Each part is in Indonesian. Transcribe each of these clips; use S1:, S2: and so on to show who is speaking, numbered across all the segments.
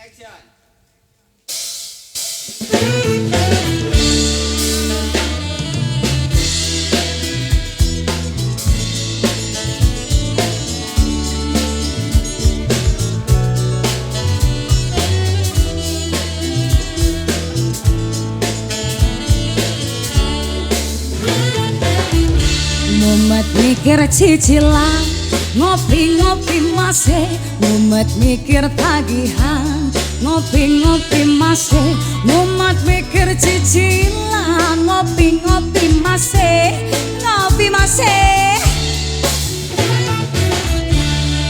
S1: Action.
S2: Mumet mikir cicilan, ngopi-ngopi masih. Mumet mikir tagihan, ngopi-ngopi masih. Mumet mikir cicilan, ngopi-ngopi masih. Ngopi masih.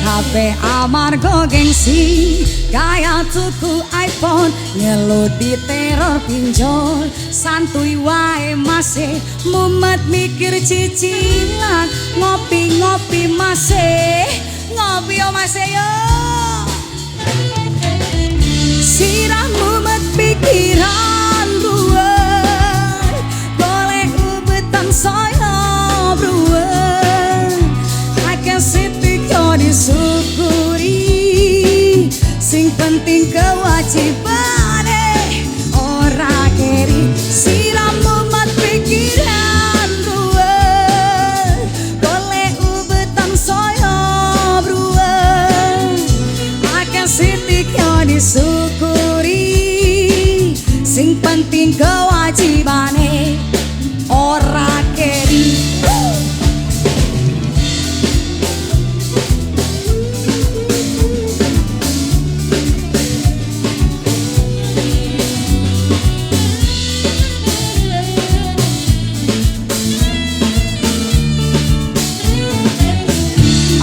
S2: Kabeh amarga gengsi, gaya tuku iPhone, ngelut di teror pinjol, santuy wae masih. Mumet mikir cicilan, ngopi-ngopi masih. Ngopi yo masih yo. Sirah mumet pikiran ruwet, golek ubetan saya bruwet. Akeh sitik yo disyukuri, sing penting kewajibane ora keri. Sirah mumet pikiran ruwet, golek ubetan saya bruwet. Akeh sitik yo disyukuri, sing penting kewajibane ora keri.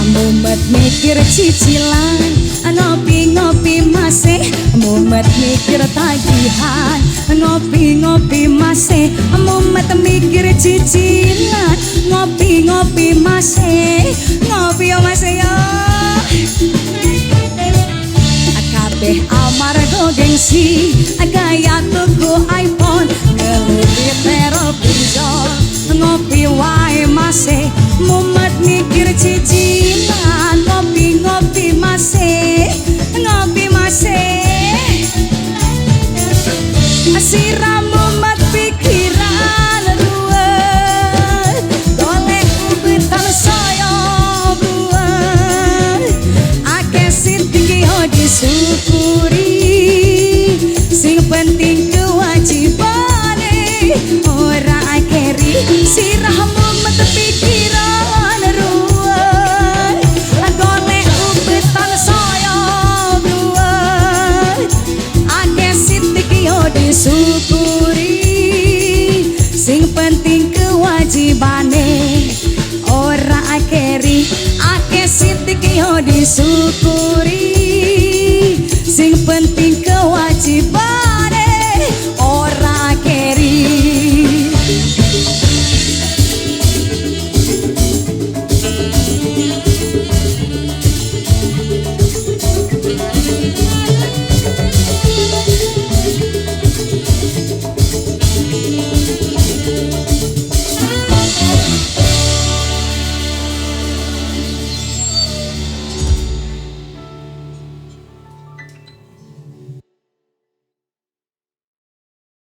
S2: Mumet mikir cicilan, ngopi-ngopi masih. Mumet mikir tagihan, ngopi-ngopi masih. Mumet mikir cicilan, ngopi-ngopi masih. Ngopi yo masih yo. Kabeh amarga gengsi, gaya tuku iPhone, ngeluti terol pinjol, ngopi wae masih. Mumet mikir cicilan, ngopi-ngopi masih. Ngopi masih. Sirah mumet pikiran ruwet, golek ubetan saya bruwet. Akeh sitik yo disyukuri, sing penting kewajibane ora keri. Sirah mumet pikiran ruwet, golek ubetan saya bruwet. Akeh sitik yo disyukuri, sing penting kewajibane ora keri. Akeh sitik yo disyukuri, sing penting